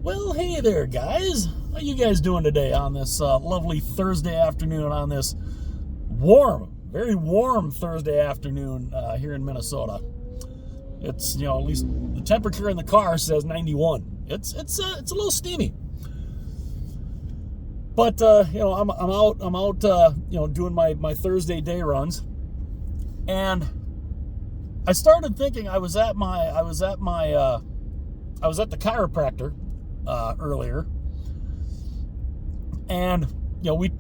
Well, hey there, guys. How you guys doing today on this lovely Thursday afternoon, on this very warm Thursday afternoon here in Minnesota? It's, at least the temperature in the car says 91. It's a little steamy. But, I'm out, doing my Thursday day runs. And I started thinking I was at the chiropractor earlier, and we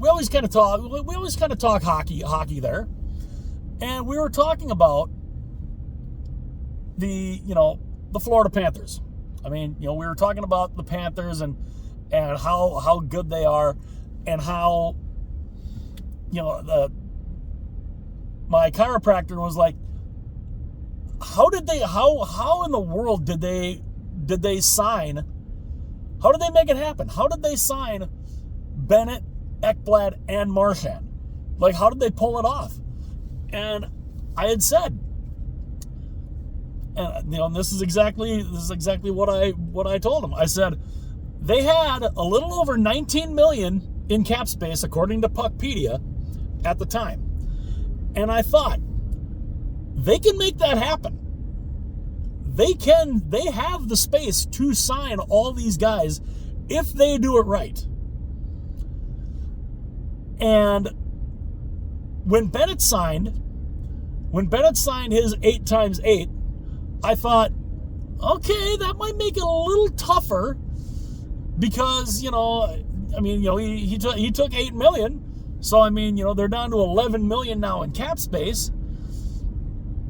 always kind of talk hockey there, and we were talking about the Florida Panthers. I mean, we were talking about the Panthers and how good they are, and how my chiropractor was like, how in the world did they sign? How did they make it happen? How did they sign Bennett, Ekblad, and Marchand? Like, how did they pull it off? And I had said, and this is exactly what I told him. I said they had a little over 19 million in cap space according to Puckpedia at the time, and I thought they can make that happen. They have the space to sign all these guys if they do it right. And when Bennett signed his 8x8, I thought, okay, that might make it a little tougher because, he took $8 million. So, they're down to $11 million now in cap space.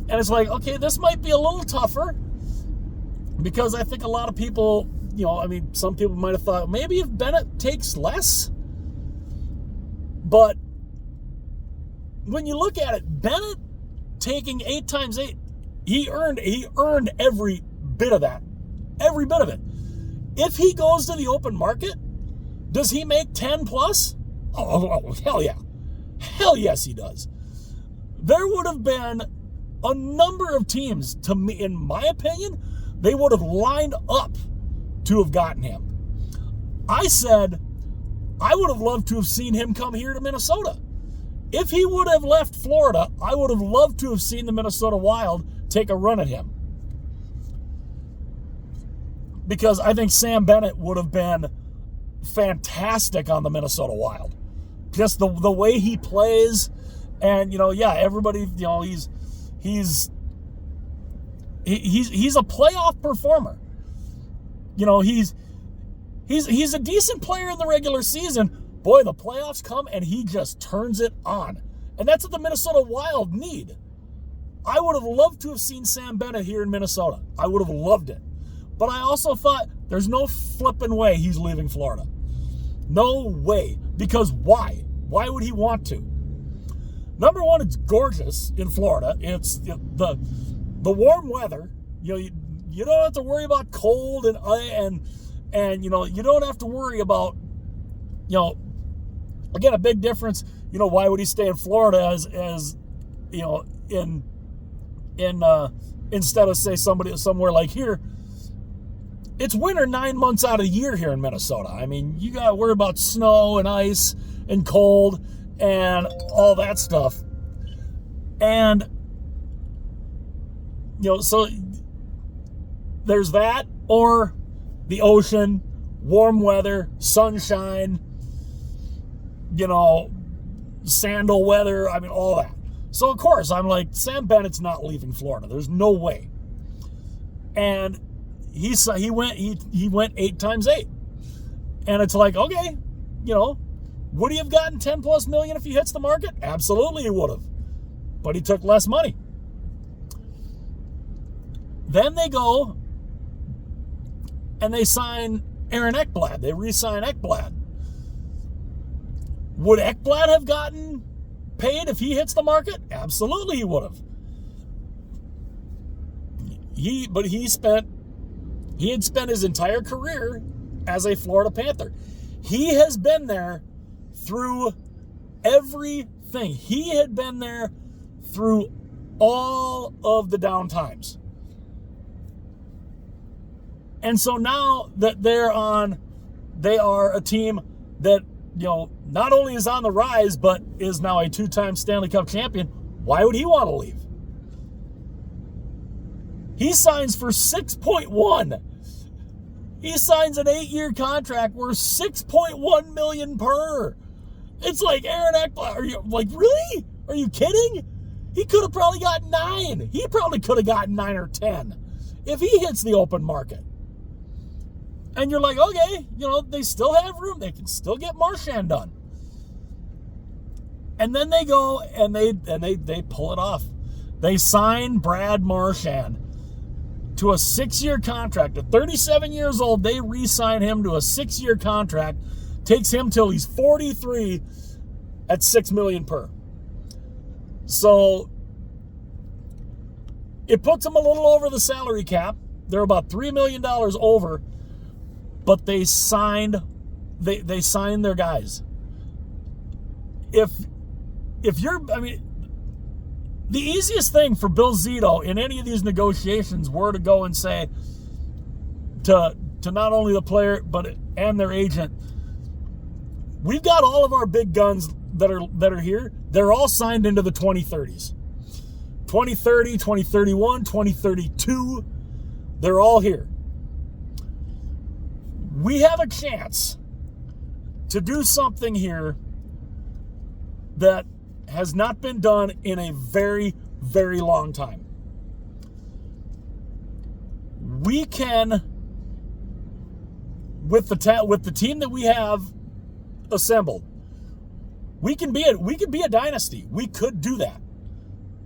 And it's like, okay, this might be a little tougher because I think a lot of people, some people might have thought maybe if Bennett takes less. But when you look at it, Bennett taking 8x8, he earned every bit of that. Every bit of it. If he goes to the open market, does he make 10 plus? Oh, hell yeah. Hell yes, he does. There would have been a number of teams, to me, in my opinion, they would have lined up to have gotten him. I said I would have loved to have seen him come here to Minnesota. If he would have left Florida, I would have loved to have seen the Minnesota Wild take a run at him. Because I think Sam Bennett would have been fantastic on the Minnesota Wild. Just the way he plays, and everybody, he's a playoff performer. He's a decent player in the regular season. Boy, the playoffs come and he just turns it on. And that's what the Minnesota Wild need. I would have loved to have seen Sam Bennett here in Minnesota. I would have loved it. But I also thought there's no flipping way he's leaving Florida. No way. Because why? Why would he want to? Number one, it's gorgeous in Florida. It's the warm weather. You don't have to worry about cold and you don't have to worry about, again, a big difference. Why would he stay in Florida as instead of, say, somewhere like here? It's winter 9 months out of the year here in Minnesota. You got to worry about snow and ice and cold and all that stuff. And, so there's that, or the ocean, warm weather, sunshine, sandal weather, all that. So, of course, I'm like, Sam Bennett's not leaving Florida. There's no way. And he went 8x8. And it's like, okay, would he have gotten 10 plus million if he hits the market? Absolutely he would have. But he took less money. Then they go and they sign Aaron Ekblad. They re-sign Ekblad. Would Ekblad have gotten paid if he hits the market? Absolutely he would have. He had spent his entire career as a Florida Panther. He has been there through everything. He had been there through all of the down times. And so now that they are a team that, not only is on the rise, but is now a 2-time Stanley Cup champion. Why would he want to leave? He signs for 6.1. He signs an 8-year contract worth $6.1 million per. It's like, Aaron Ekblad, are you like, really? Are you kidding? He could have probably got 9. He probably could have gotten 9 or 10 if he hits the open market. And you're like, okay, they still have room. They can still get Marchand done. And then they go and they pull it off. They sign Brad Marchand to a 6-year contract. At 37 years old, they re-sign him to a 6-year contract. Takes him till he's 43 at $6 million per. So it puts him a little over the salary cap. They're about $3 million over, but they signed their guys. If you're, the easiest thing for Bill Zito in any of these negotiations were to go and say to not only the player and their agent, we've got all of our big guns that are here. They're all signed into the 2030s. 2030, 2031, 2032. They're all here. We have a chance to do something here that has not been done in a very, very long time. We can, with the team that we have assembled, we could be a dynasty. We could do that.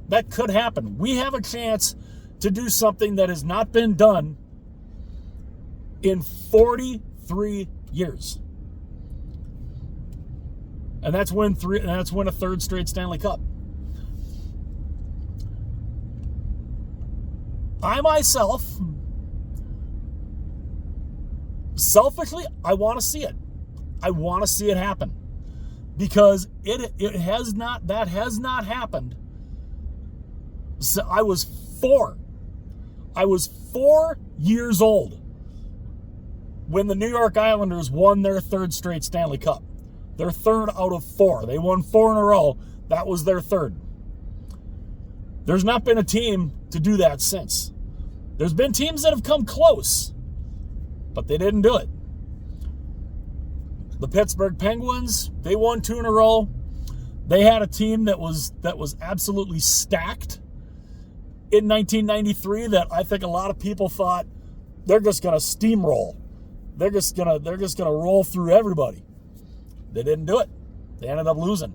That could happen. We have a chance to do something that has not been done in 43 years. And that's win a third straight Stanley Cup. I myself, selfishly, I want to see it. I want to see it happen. Because that has not happened. So I was 4 years old when the New York Islanders won their third straight Stanley Cup. Their third out of 4. They won 4 in a row. That was their third. There's not been a team to do that since. There's been teams that have come close, but they didn't do it. The Pittsburgh Penguins, they won 2 in a row. They had a team that was absolutely stacked in 1993 that I think a lot of people thought they're just going to steamroll. They're just going to roll through everybody. They didn't do it. They ended up losing.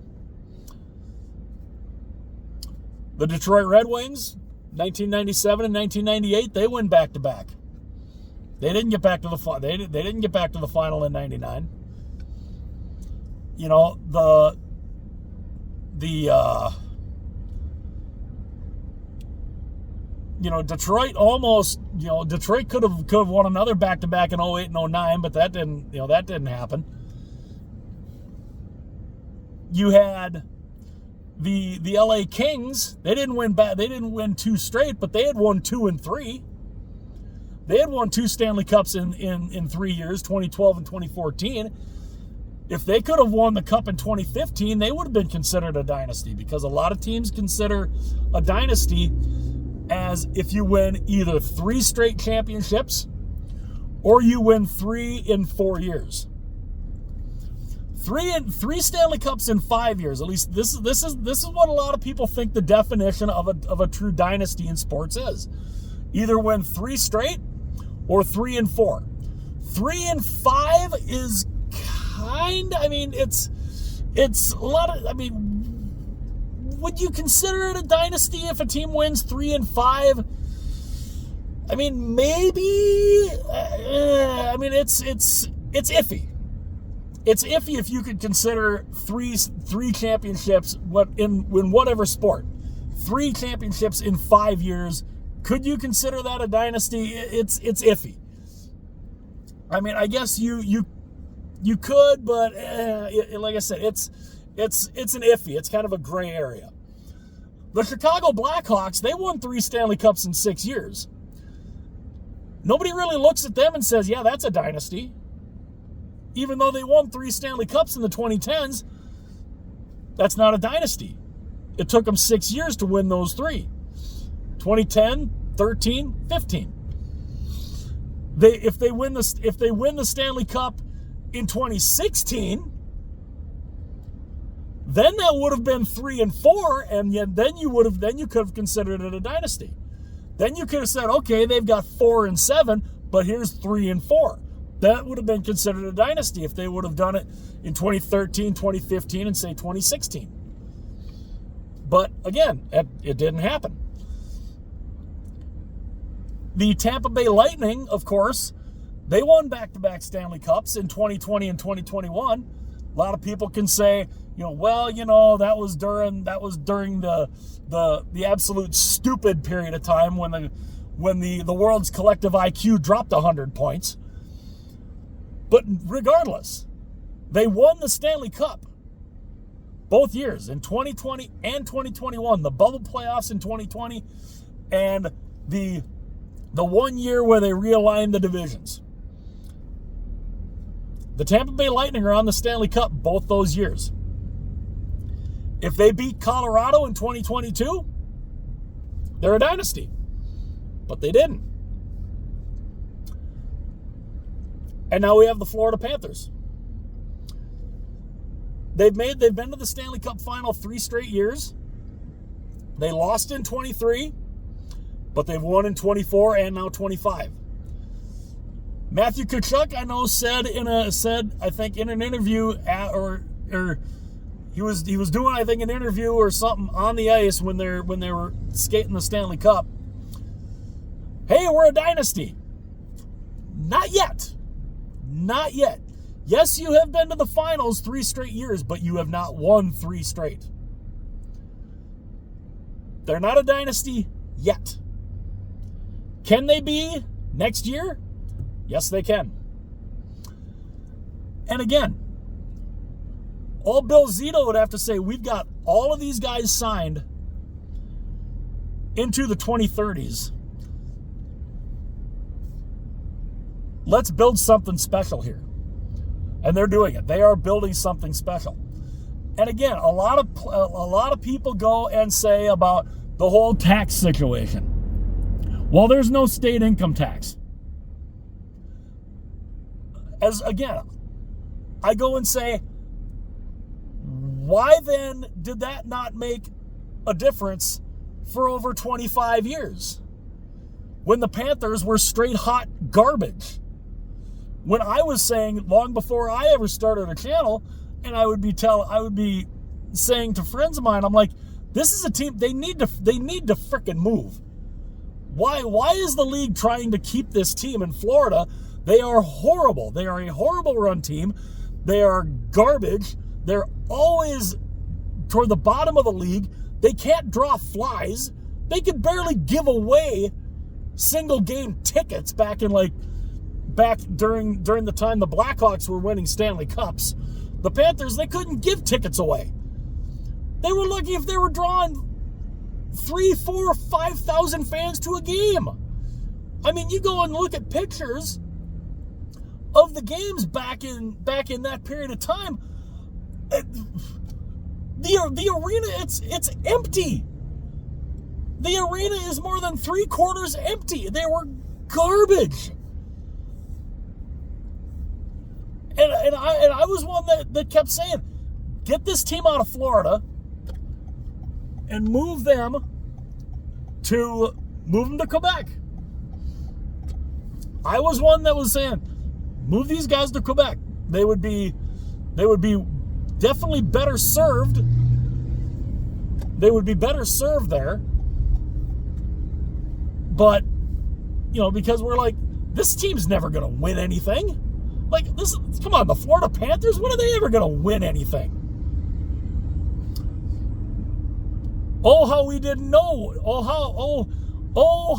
The Detroit Red Wings, 1997 and 1998, they win back-to-back. They didn't get back to the they didn't get back to the final in 99. Detroit almost, Detroit could have won another back-to-back in 08 and 09, but that didn't happen. You had the LA Kings. They didn't win 2 straight, but they had won 2 and 3. They had won 2 Stanley Cups in 3 years, 2012 and 2014. If they could have won the Cup in 2015, they would have been considered a dynasty, because a lot of teams consider a dynasty as if you win either 3 straight championships or you win 3 in 4 years. 3 Stanley Cups in 5 years. At least this is what a lot of people think the definition of a true dynasty in sports is. Either win 3 straight or 3 and 4. 3 and 5 is it's a lot of, would you consider it a dynasty if a team wins 3 and 5? Maybe. It's iffy. It's iffy if you could consider three championships in whatever sport. 3 championships in 5 years. Could you consider that a dynasty? It's iffy. I guess you could, but like I said, it's an iffy. It's kind of a gray area. The Chicago Blackhawks, they won 3 Stanley Cups in 6 years. Nobody really looks at them and says, yeah, that's a dynasty. Even though they won 3 Stanley Cups in the 2010s, that's not a dynasty. It took them 6 years to win those 3. 2010, 13, 15. If they win the Stanley Cup in 2016, then that would have been 3 and 4, and yet then you could have considered it a dynasty. Then you could have said, okay, they've got 4 and 7, but here's 3 and 4. That would have been considered a dynasty if they would have done it in 2013, 2015, and say 2016. But again, it didn't happen. The Tampa Bay Lightning, of course, they won back-to-back Stanley Cups in 2020 and 2021. A lot of people can say, that was during the absolute stupid period of time when the world's collective IQ dropped 100 points. But regardless, they won the Stanley Cup both years, in 2020 and 2021. The bubble playoffs in 2020 and the 1 year where they realigned the divisions. The Tampa Bay Lightning are on the Stanley Cup both those years. If they beat Colorado in 2022, they're a dynasty. But they didn't. And now we have the Florida Panthers. They've been to the Stanley Cup final 3 straight years. They lost in 23, but they've won in 24 and now 25. Matthew Tkachuk, I know, said in an interview he was doing, I think, an interview or something on the ice when they were skating the Stanley Cup. Hey, we're a dynasty. Not yet. Not yet. Yes, you have been to the finals 3 straight years, but you have not won 3 straight. They're not a dynasty yet. Can they be next year? Yes, they can. And again, all Bill Zito would have to say, we've got all of these guys signed into the 2030s. Let's build something special here. And they're doing it. They are building something special. And again, a lot of people go and say about the whole tax situation. Well, there's no state income tax. As again, I go and say, why then did that not make a difference for over 25 years? When the Panthers were straight hot garbage. When I was saying, long before I ever started a channel, and I would be saying to friends of mine, I'm like, this is a team, they need to frickin' move. Why is the league trying to keep this team in Florida? They are horrible. They are a horrible run team. They are garbage. They're always toward the bottom of the league. They can't draw flies. They could barely give away single game tickets back during the time the Blackhawks were winning Stanley Cups. The Panthers, they couldn't give tickets away. They were lucky if they were drawing 3, 4, 5,000 fans to a game. I mean, you go and look at pictures of the games back in that period of time. The arena, it's empty. The arena is more than 3/4 empty. They were garbage. And I was one that kept saying, get this team out of Florida and move them to Quebec. I was one that was saying, move these guys to Quebec. They would be definitely better served. They would be better served there. But, because we're like, this team's never going to win anything. Like, come on, the Florida Panthers, when are they ever going to win anything? Oh, how we didn't know.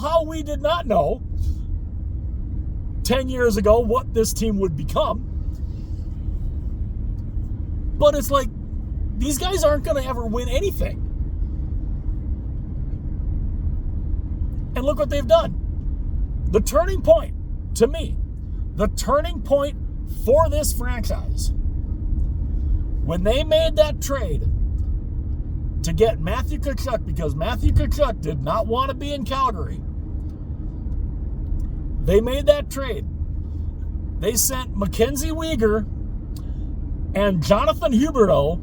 How we did not know 10 years ago what this team would become. But it's like, these guys aren't going to ever win anything. And look what they've done. The turning point, to me, the turning point for this franchise, when they made that trade to get Matthew Tkachuk, because Matthew Tkachuk did not want to be in Calgary, they made that trade. They sent Mackenzie Weegar and Jonathan Huberdeau.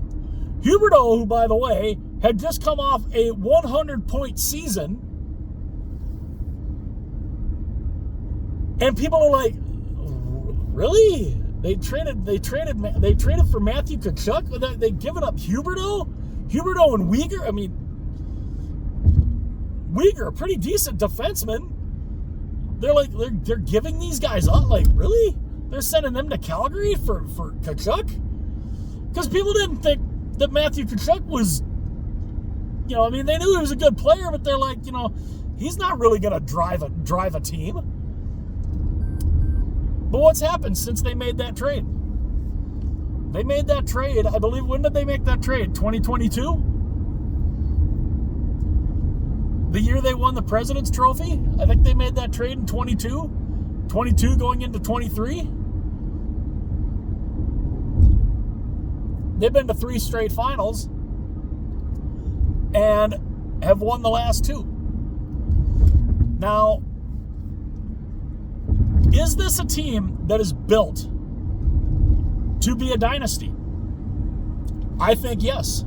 Huberdeau, who, by the way, had just come off a 100-point season. And people are like, really? They traded for Matthew Tkachuk? They given up Huberdeau and Weegar? I mean, Weegar, a pretty decent defenseman. They're giving these guys up? Like, really? They're sending them to Calgary for Tkachuk? Because people didn't think that Matthew Tkachuk was, they knew he was a good player, but they're like, he's not really going to drive a team. But what's happened since they made that trade? They made that trade, I believe, when did they make that trade? 2022? The year they won the President's Trophy? I think they made that trade in 22. 22 going into 23. They've been to 3 straight finals and have won the last 2. Now, is this a team that is built to be a dynasty? I think yes.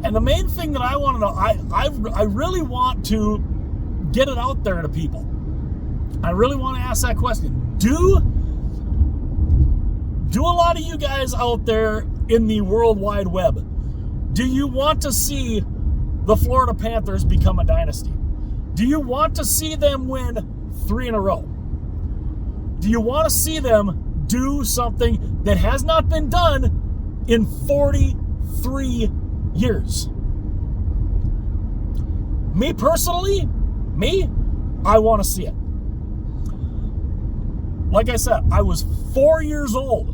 And the main thing that I want to know, I really want to get it out there to people. I really want to ask that question. Do a lot of you guys out there in the World Wide Web, do you want to see the Florida Panthers become a dynasty? Do you want to see them win 3 in a row? Do you want to see them do something that has not been done in 43 years? Me personally, I want to see it. Like I said, I was 4 years old.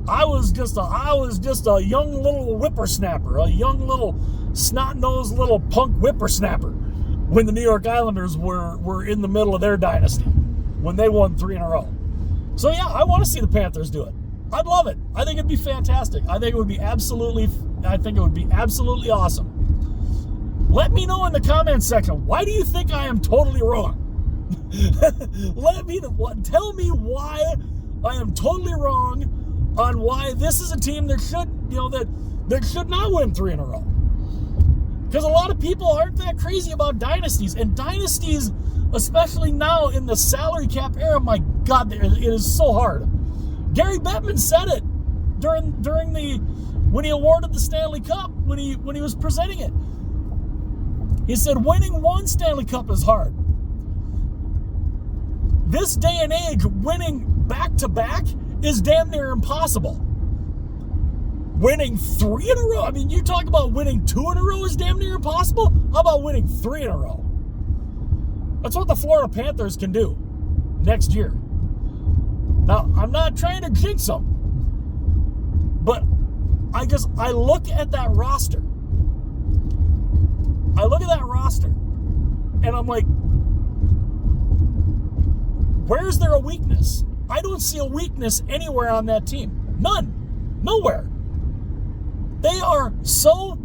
I was just a young little whippersnapper, a young little snot-nosed little punk whippersnapper when the New York Islanders were in the middle of their dynasty, when they won 3 in a row. So yeah, I want to see the Panthers do it. I'd love it. I think it'd be fantastic. I think it would be absolutely awesome. Let me know in the comments section, why do you think I am totally wrong? Tell me why I am totally wrong on why this is a team that should not win 3 in a row. Because a lot of people aren't that crazy about dynasties. And dynasties, especially now in the salary cap era, my God, it is so hard. Gary Bettman said it when he awarded the Stanley Cup, when he was presenting it. He said, winning 1 Stanley Cup is hard. This day and age, winning back-to-back is damn near impossible. Winning 3 in a row? I mean, you talk about winning 2 in a row is damn near impossible? How about winning 3 in a row? That's what the Florida Panthers can do next year. Now, I'm not trying to jinx them, but I look at that roster. And I'm like, where's there a weakness? I don't see a weakness anywhere on that team. None. Nowhere. They are so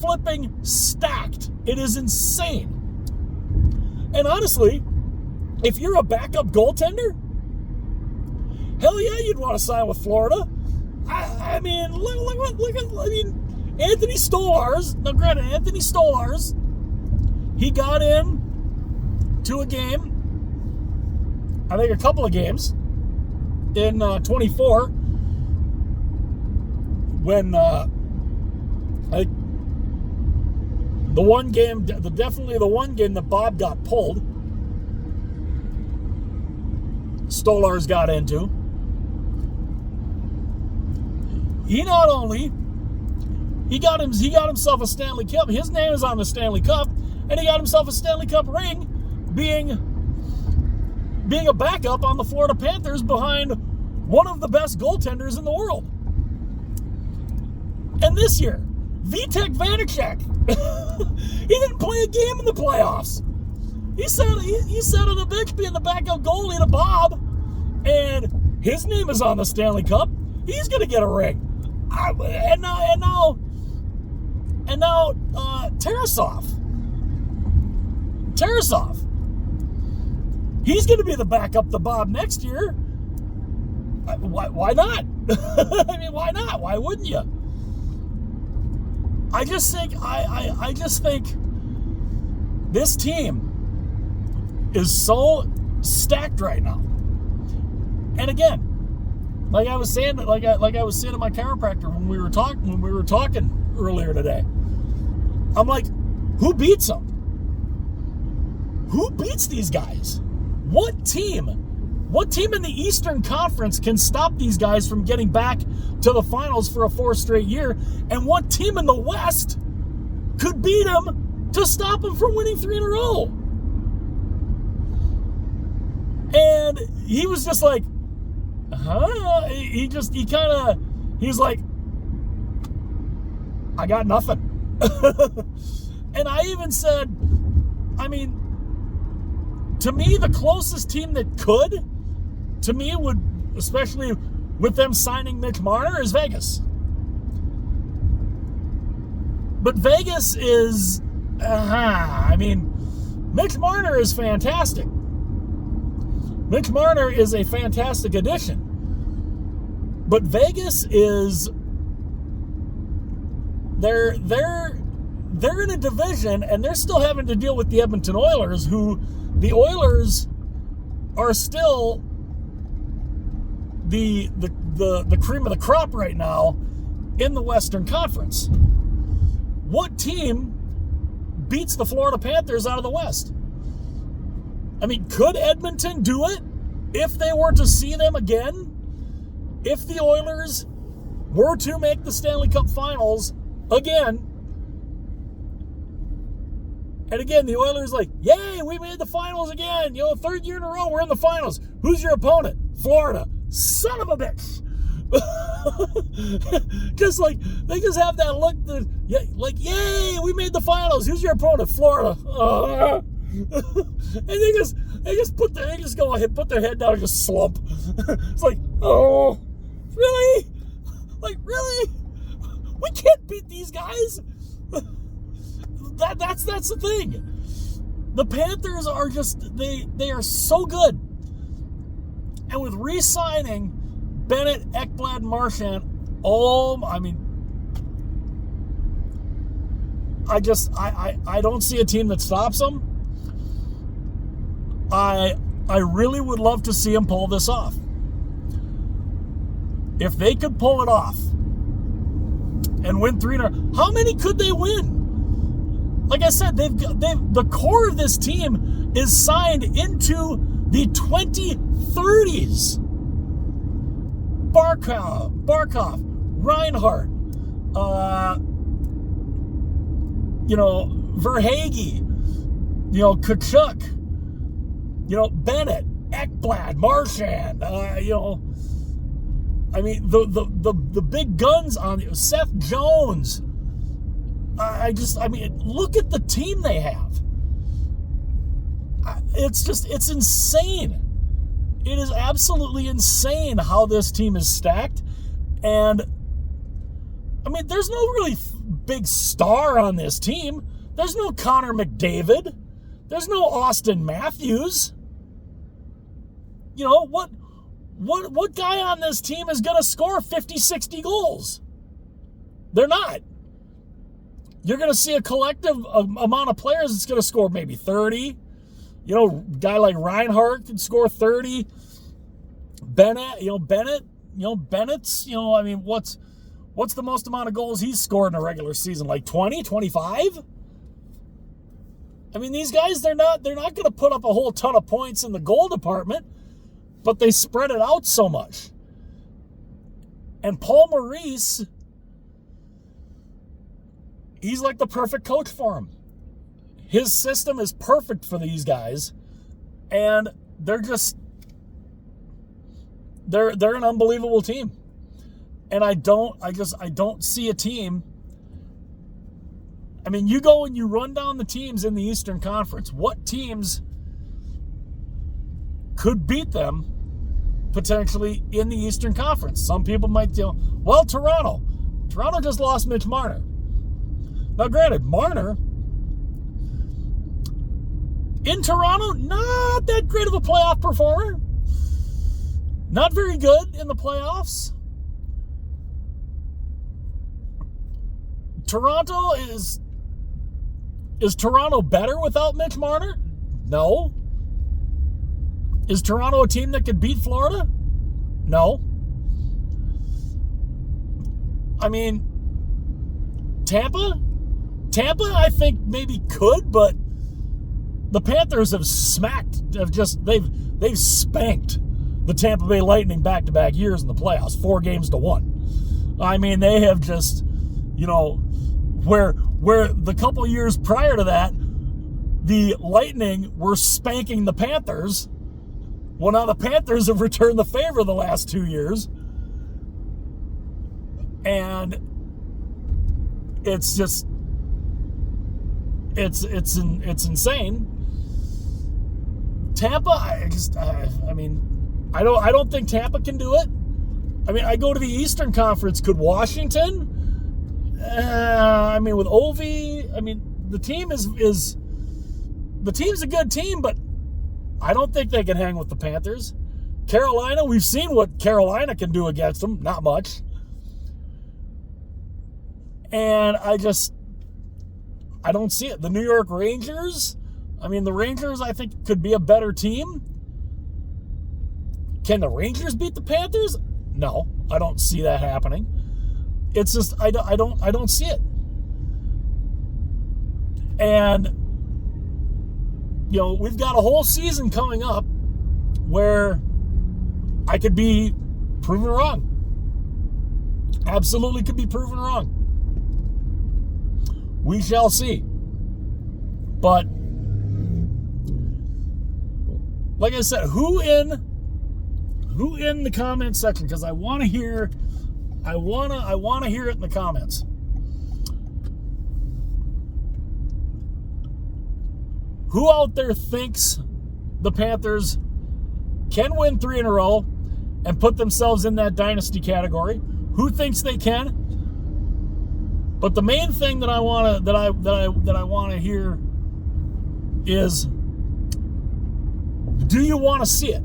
flipping stacked. It is insane. And honestly, if you're a backup goaltender, hell yeah, you'd want to sign with Florida. I mean, look at Anthony Stolarz. Now, granted, Anthony Stolarz, he got in to a game, I think a couple of games, in 24, when the one game, definitely the one game that Bob got pulled, Stolarz got into. He not only he got himself a Stanley Cup. His name is on the Stanley Cup, and he got himself a Stanley Cup ring, being a backup on the Florida Panthers behind one of the best goaltenders in the world. And this year, Vitek Vanacek, He didn't play a game in the playoffs. He sat on the bench being the backup goalie to Bob, and his name is on the Stanley Cup. He's going to get a ring. And now, Tarasov. He's going to be the backup to Bob next year. Why not? I mean, why not? Why wouldn't you? I just think this team is so stacked right now. And again, like I was saying to my chiropractor when we were talking earlier today, I'm like, who beats them? Who beats these guys? What team in the Eastern Conference can stop these guys from getting back to the finals for a 4th straight year? And what team in the West could beat them to stop them from winning 3 in a row? And he was just like, he's like, I got nothing. And I even said, I mean, to me, the closest team that could, to me, would, especially with them signing Mitch Marner, is Vegas. But Vegas is, I mean, Mitch Marner is fantastic. Mitch Marner is a fantastic addition. But Vegas is, they're in a division, and they're still having to deal with the Edmonton Oilers, who the Oilers are still the cream of the crop right now in the Western Conference. What team beats the Florida Panthers out of the West? I mean, could Edmonton do it if they were to see them again? If the Oilers were to make the Stanley Cup Finals again, and again, the Oilers like, yay, we made the finals again. 3rd year in a row, we're in the finals. Who's your opponent? Florida. Son of a bitch. Just like, they just have that look that, like, yay, we made the finals. Who's your opponent? Florida. And they just put their head down and just slump. It's like, oh, really? Like, really? We can't beat these guys. That's the thing. The Panthers are just, they are so good. And with re-signing Bennett, Ekblad, Marchand, I don't see a team that stops them. I really would love to see them pull this off. If they could pull it off and win 3 in a row, how many could they win? Like I said, the core of this team is signed into the 2030s. Barkov, Reinhart, Verhaeghe, Tkachuk, Bennett, Ekblad, Marchand, the big guns on Seth Jones. Look at the team they have. It's insane. It is absolutely insane how this team is stacked. And, there's no really big star on this team. There's no Connor McDavid. There's no Austin Matthews. What guy on this team is going to score 50, 60 goals? They're not. You're going to see a collective amount of players that's going to score maybe 30. A guy like Reinhart can score 30. Bennett, Bennett's, what's the most amount of goals he's scored in a regular season? Like 20, 25? These guys, they're not going to put up a whole ton of points in the goal department, but they spread it out so much. And Paul Maurice, he's like the perfect coach for him. His system is perfect for these guys, and they're an unbelievable team. And I don't see a team I mean, you go and you run down the teams in the Eastern Conference. What teams could beat them potentially in the Eastern Conference? Some people might well, Toronto. Toronto just lost Mitch Marner. Now, granted, Marner in Toronto, not that great of a playoff performer. Not very good in the playoffs. Toronto is Toronto better without Mitch Marner? No. Is Toronto a team that could beat Florida? No. I mean, Tampa, I think maybe could, but the Panthers have they've spanked the Tampa Bay Lightning back-to-back years in the playoffs, 4-1. I mean, they have just, where the couple years prior to that, the Lightning were spanking the Panthers. Well, now the Panthers have returned the favor the last 2 years. And it's just, it's insane. Tampa, I don't think Tampa can do it. I mean, I go to the Eastern Conference. Could Washington? With Ovi, the team is the team's a good team, but I don't think they can hang with the Panthers. Carolina, we've seen what Carolina can do against them. Not much. And I don't see it. The New York Rangers, the Rangers, I think, could be a better team. Can the Rangers beat the Panthers? No, I don't see that happening. It's just, I don't see it. And, we've got a whole season coming up where I could be proven wrong. Absolutely could be proven wrong. We shall see. But like I said, who in the comment section, because I want to hear it in the comments. Who out there thinks the Panthers can win 3 in a row and put themselves in that dynasty category? Who thinks they can? But the main thing that I want to hear is, do you want to see it?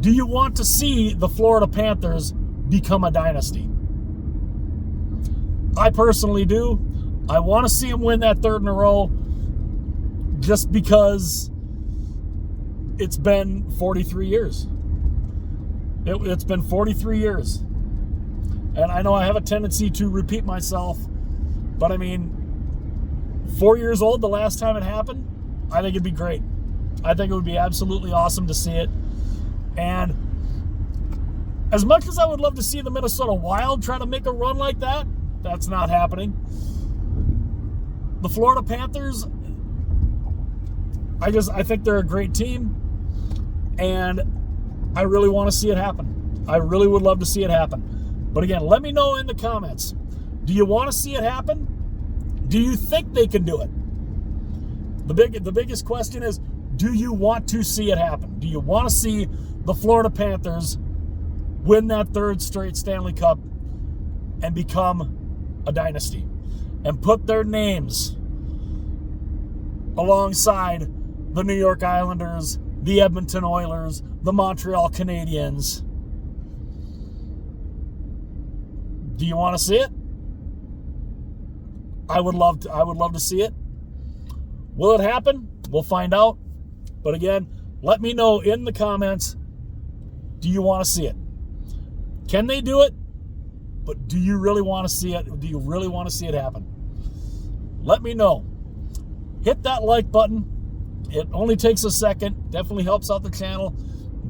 Do you want to see the Florida Panthers become a dynasty? I personally do. I want to see them win that 3rd in a row, just because it's been 43 years. It's been 43 years. And I know I have a tendency to repeat myself, but 4 years old the last time it happened, I think it'd be great. I think it would be absolutely awesome to see it. And as much as I would love to see the Minnesota Wild try to make a run like that, that's not happening. The Florida Panthers, I think they're a great team, and I really want to see it happen. I really would love to see it happen. But again, let me know in the comments. Do you want to see it happen? Do you think they can do it? The biggest question is, do you want to see it happen? Do you want to see the Florida Panthers win that 3rd straight Stanley Cup and become a dynasty and put their names alongside the New York Islanders, the Edmonton Oilers, the Montreal Canadiens? Do you want to see it? I would love to see it. Will it happen? We'll find out. But again, let me know in the comments, do you want to see it? Can they do it? But do you really want to see it? Do you really want to see it happen? Let me know. Hit that like button. It only takes a second. Definitely helps out the channel.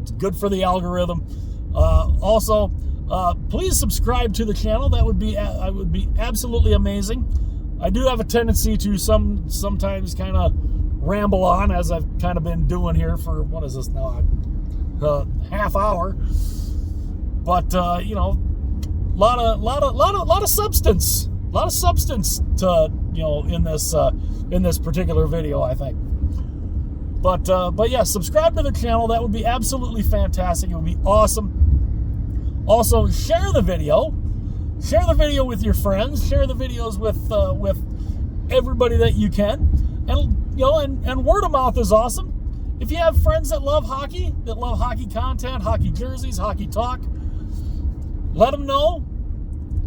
It's good for the algorithm. Also, please subscribe to the channel. That would be absolutely amazing. I do have a tendency to sometimes kind of ramble on, as I've kind of been doing here for, what is this now, half hour. But lot of substance substance to, in this particular video, I think. But yeah, subscribe to the channel. That would be absolutely fantastic. It would be awesome. Also, share the video. Share the video with your friends. Share the videos with everybody that you can. And word of mouth is awesome. If you have friends that love hockey content, hockey jerseys, hockey talk, let them know.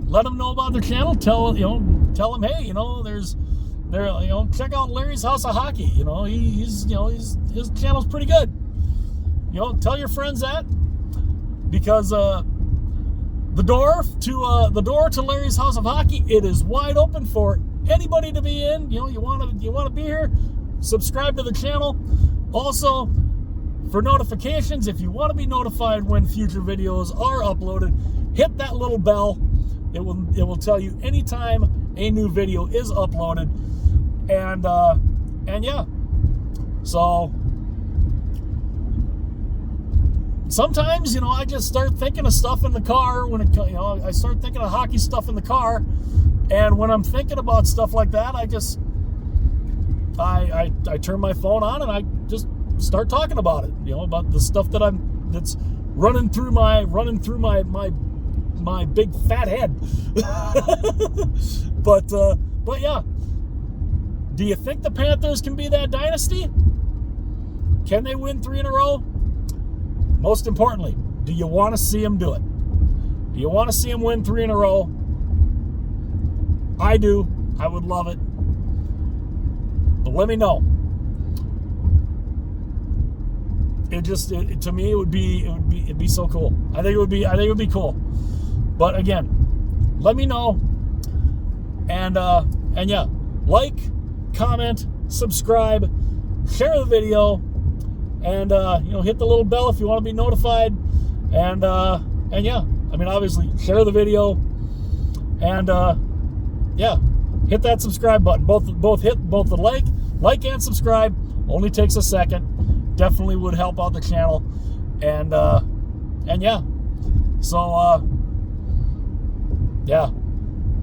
Let them know about their channel. Tell them, hey, check out Larry's House of Hockey. His channel's pretty good. Tell your friends that, because the door to Larry's House of Hockey, it is wide open for anybody to be in. You want to be here, subscribe to the channel. Also, for notifications, if you want to be notified when future videos are uploaded, hit that little bell. It will tell you anytime a new video is uploaded. And yeah. So sometimes, I just start thinking of stuff in the car when I start thinking of hockey stuff in the car. And when I'm thinking about stuff like that, I turn my phone on and I just start talking about it, about the stuff that's running through my big fat head. But yeah, do you think the Panthers can be that dynasty? Can they win 3 in a row? Most importantly, do you want to see them do it? Do you want to see them win 3 in a row? I do. I would love it. But let me know. To me, it'd be so cool. I think it would be cool. But again, let me know. And yeah, like, comment, subscribe, share the video, and hit the little bell if you want to be notified. And yeah, obviously share the video, and yeah, hit that subscribe button. Hit both the like and subscribe. Only takes a second. Definitely would help out the channel. And yeah, so yeah,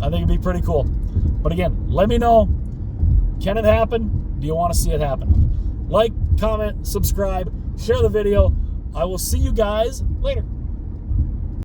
I think it'd be pretty cool. But again, let me know. Can it happen? Do you want to see it happen? Like, comment, subscribe, share the video. I will see you guys later.